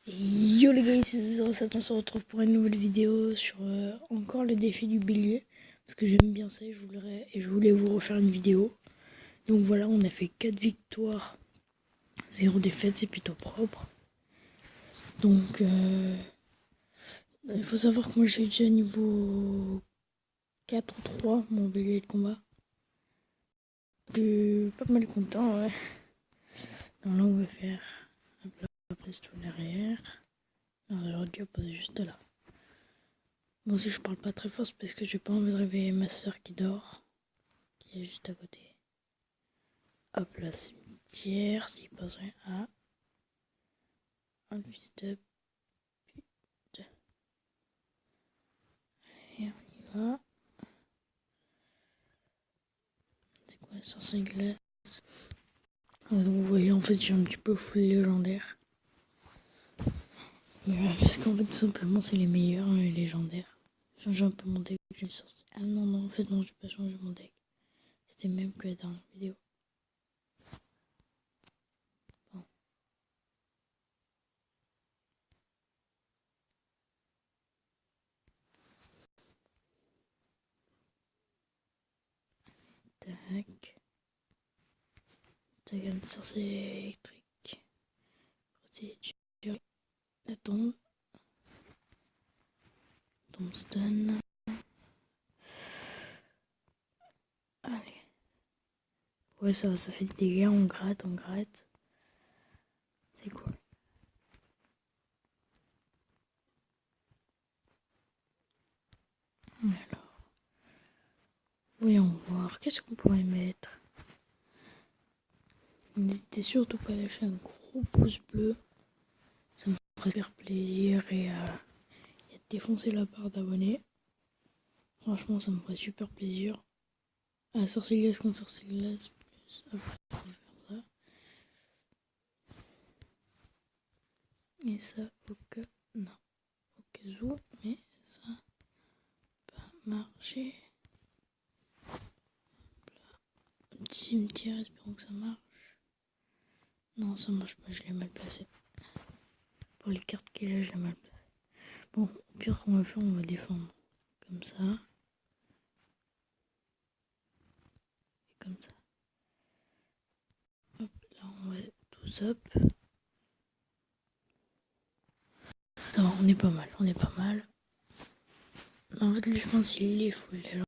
Yo les gars, c'est 07, on se retrouve pour une nouvelle vidéo sur encore le défi du bélier. Parce que j'aime bien ça et je voulais vous refaire une vidéo. Donc voilà, on a fait 4 victoires, 0 défaite, c'est plutôt propre. Donc il faut savoir que moi je suis déjà niveau 4 ou 3, mon bélier de combat. Je suis pas mal content, ouais. Donc là on va faire un plat presto derrière. Alors j'aurais dû poser juste là. Bon, si je parle pas très fort, c'est parce que j'ai pas envie de réveiller ma soeur qui dort, qui est juste à côté. Hop là, cimetière, s'il passerait à un fils de pute. Et on y va. C'est quoi ça, c'est glace? Donc vous voyez, en fait, j'ai un petit peu full légendaire. Mais parce qu'en fait, tout simplement, c'est les meilleurs, les légendaires. J'ai changé un peu mon deck. J'ai sorti. Ah non, en fait, non, j'ai pas changé mon deck. C'était même que dans la vidéo. Bon. Tac. Tac, une sorcière électrique. La tombe. Tombstone. Allez. Ouais, ça va, ça fait des dégâts, on gratte, on gratte. C'est cool. Alors, voyons voir, qu'est-ce qu'on pourrait mettre? N'hésitez surtout pas à lâcher un gros pouce bleu. Ça me ferait faire plaisir et à défoncer la barre d'abonnés. Franchement, ça me ferait super plaisir. Ah, sorcier glace contre sorcier glace, plus après, on va faire ça. Et ça, au cas, non, au cas où, mais ça n'a pas marché. Un petit cimetière, espérons que ça marche. Non, ça marche pas, je l'ai mal placé. Pour les cartes qu'il a, je l'ai mal placé. Bon, au pire, qu'on va faire, on va défendre. Comme ça. Et comme ça. Hop, là, on va tout up. Non, on est pas mal, on est pas mal. En fait, lui, je pense qu'il est full légendaire.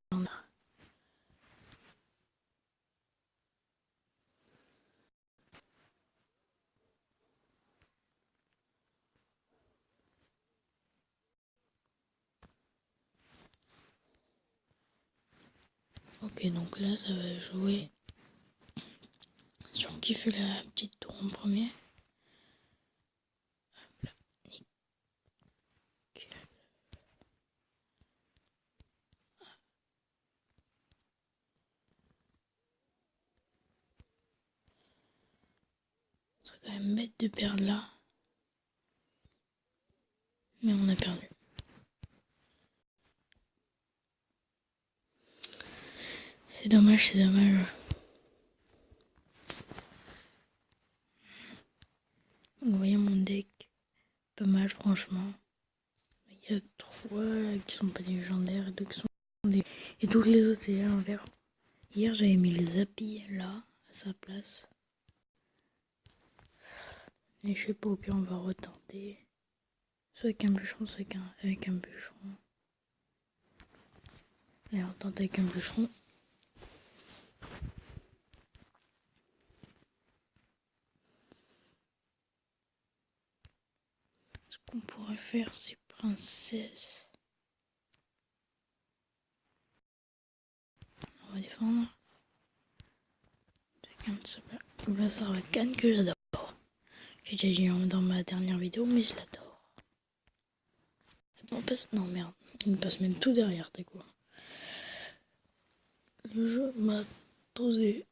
Ok, donc là, ça va jouer sur qui fait la petite tour en premier. Hop là, nickel. Ce serait quand même bête de perdre là. Mais on a perdu. C'est dommage, c'est dommage. Vous voyez mon deck, pas mal franchement. Il y a 3 qui sont pas des légendaires et 2 qui sont des... Et toutes les autres c'est légendaires. Hier j'avais mis les Zappi là, à sa place. Et je sais pas, au pire on va retenter. Soit avec un bûcheron, soit avec un bûcheron. Et on tente avec un bûcheron. Ce qu'on pourrait faire, c'est princesse. On va défendre. Là, ça va canne que j'adore. J'ai déjà dit dans ma dernière vidéo, mais je l'adore. On passe... Non, merde. Il me passe même tout derrière, t'es quoi. Le jeu m'a tosé.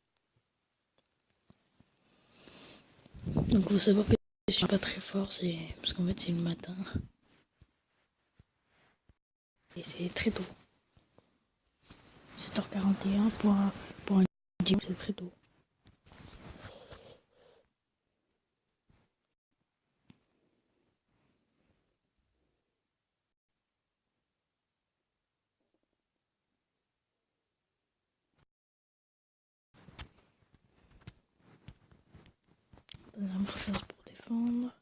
Donc, faut savoir que je suis pas très fort, c'est parce qu'en fait, c'est le matin. Et c'est très tôt. 7h41 pour un gym, c'est très tôt. Deuxième princesse pour défendre.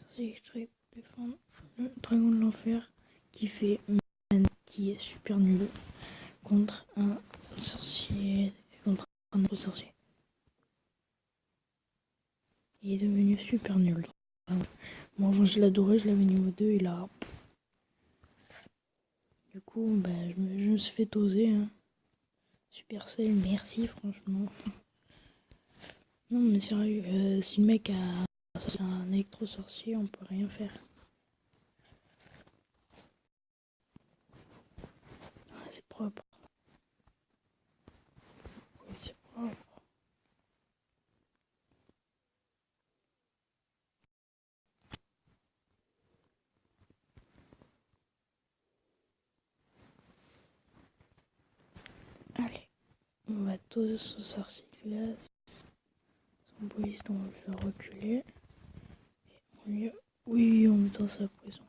Sorcier extrait pour défendre. Le dragon de l'enfer qui fait qui est super nul contre un sorcier. Contre un autre sorcier. Il est devenu super nul. Moi avant je l'adorais, je l'avais niveau 2 et là. Du coup, bah, je me suis fait oser. Hein. Supercell, merci franchement. Non mais sérieux, si le mec a un électro-sorcier, on peut rien faire. Ah, c'est propre. Oui, c'est propre. Allez, on va toser ce sorcier de glace. Son boliste, on va le faire reculer. Et on lui... Oui, en mettant sa prison.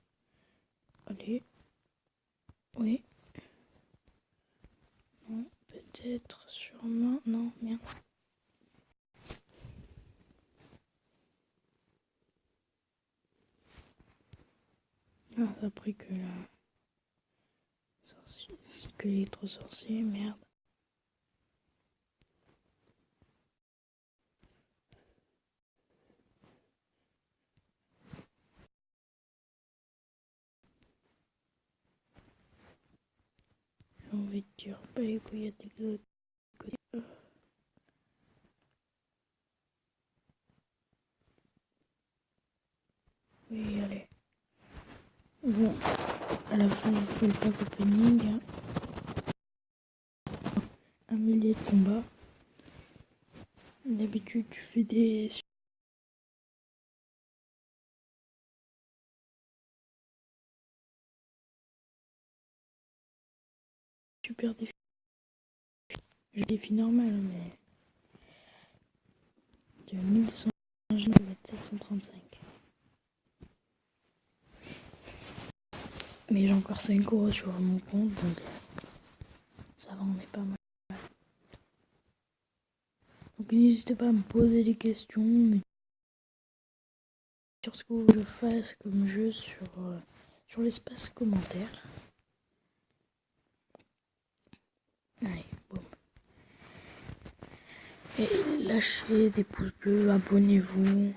Allez. Oui. Non, peut-être, sûrement. Non, merde. Ah, ça a pris que la sorcier, que l'électro-sorcier, merde. J'ai envie de dire, pas les couilles de l'autre côté. Oui, allez. Bon, à la fin, je fais le pack opening. Hein. Un millier de combats. D'habitude, tu fais des super défis. J'ai des défis normal, mais de 1200 je vais être 735. Mais j'ai encore 5 euros sur mon compte, donc ça va, on est pas mal. Donc n'hésitez pas à me poser des questions, mais sur ce que je fasse comme jeu sur l'espace commentaire. Allez, bon. Et lâchez des pouces bleus, abonnez-vous.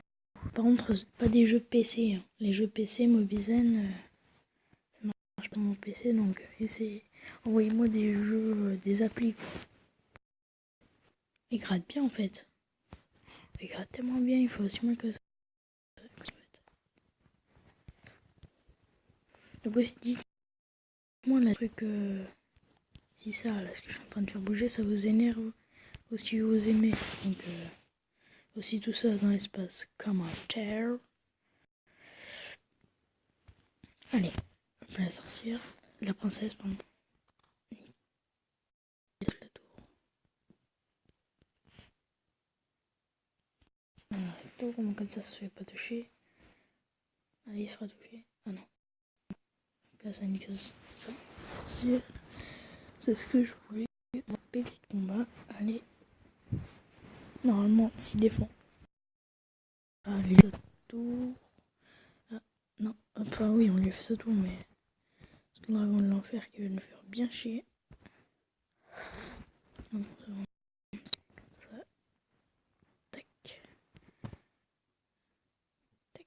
Par contre, pas des jeux PC. Hein. Les jeux PC, Mobizen, ça marche pas mon PC, donc essayez. Envoyez-moi des jeux, des applis. Quoi. Ils grattent bien en fait. Ils grattent tellement bien, il faut aussi moins que ça. Donc aussi, dites-moi le truc, si ça, là, ce que je suis en train de faire bouger, ça vous énerve, ou si vous aimez. Donc aussi tout ça dans l'espace commentaire. Allez, la sorcière, la princesse, pardon. La tour. Voilà, la tour, comme ça se fait pas toucher. Allez, il sera touché. Ah non. Place à niquer ça, sorcière. C'est ce que je voulais. On va payer le combat. Allez. Normalement, s'il défend. Allez, la tour. Ah, non. Enfin, oui, on lui a fait ce tour, mais. C'est le dragon de l'enfer qui va nous faire bien chier. Non, c'est bon. Ça. Tac. Tac.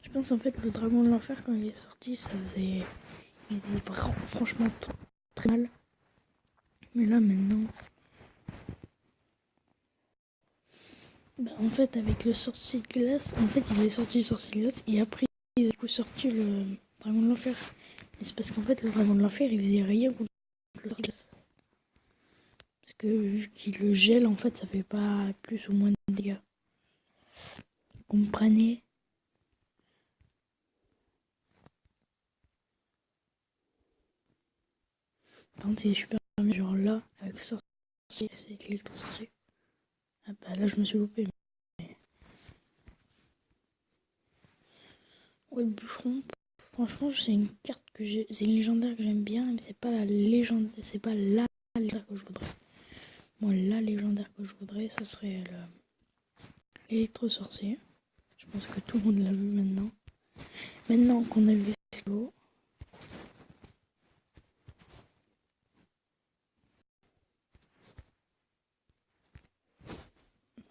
Je pense en fait le dragon de l'enfer quand il est sorti, ça faisait. Il était franchement très mal. Mais là maintenant. Bah, en fait, avec le sorcier de glace, en fait, ils avaient sorti le sorcier de glace et après, ils ont sorti le dragon de l'enfer. Et c'est parce qu'en fait, le dragon de l'enfer, il faisait rien contre le sorcier de glace. Parce que vu qu'il le gèle, en fait, ça fait pas plus ou moins de dégâts. Vous comprenez? Par contre, c'est super bien. Genre là, avec le sorcier, c'est l'électro-sorcier. Ah bah là, je me suis loupé. Mais... Ouais, le bûcheron. Franchement, c'est une carte que j'ai. C'est une légendaire que j'aime bien, mais c'est pas la légende. C'est pas la légendaire que je voudrais. Moi, la légendaire que je voudrais, ce serait l'électro-sorcier. Je pense que tout le monde l'a vu maintenant. Maintenant qu'on a vu ce lot.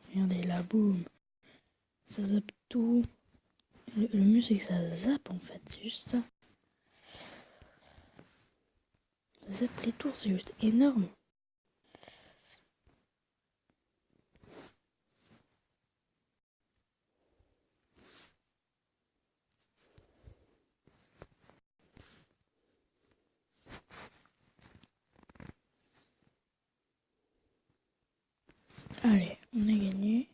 Regardez là, boum. Ça zappe tout. Le mieux, c'est que ça zappe en fait. C'est juste ça. Ça zappe les tours, c'est juste énorme. Allez, on a gagné.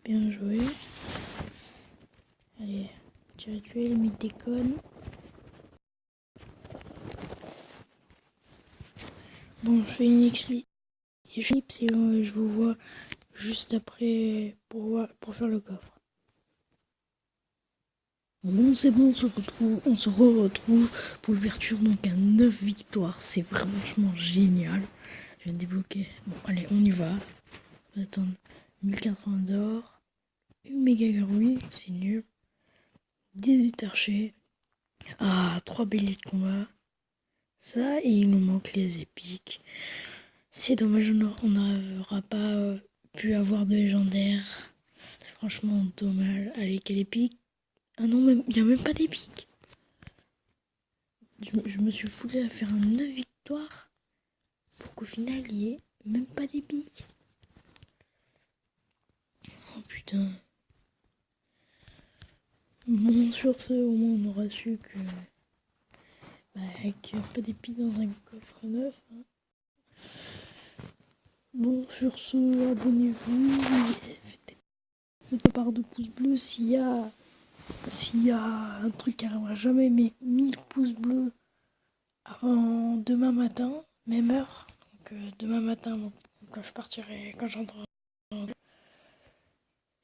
Bien joué. Allez, tu as tué le mythe des connes. Bon, je fais une ellipse et je vous vois juste après pour faire le coffre. Bon, c'est bon, on se retrouve pour l'ouverture donc à 9 victoires. C'est vraiment génial. Je viens de débloquer. Bon, allez, on y va. On va attendre 1080 d'or. Une méga gargouille, c'est nul. 18 archers. Ah, 3 béliers de combat. Ça, et il nous manque les épiques. C'est dommage, on n'aura pas pu avoir de légendaire. C'est franchement dommage. Allez, quelle épique. Ah non, il n'y a même pas d'épique. Je me suis foulé à faire un 9 victoires pour qu'au final, il n'y ait même pas d'épique. Oh putain. Bon, sur ce, au moins, on aura su que... qu'il n'y a pas d'épique dans un coffre neuf. Hein. Bon, sur ce, abonnez-vous. Faites part de pouces bleus s'il y a un truc qui n'arrivera jamais, mais 1000 pouces bleus avant demain matin, même heure. Donc demain matin, bon, quand je partirai, quand j'entrerai,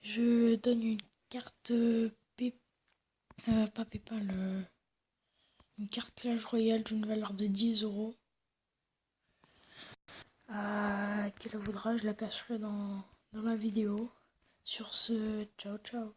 je donne une carte pas PayPal, une carte Clash Royale d'une valeur de 10 euros. Qui la voudra, je la cacherai dans la vidéo. Sur ce, ciao ciao.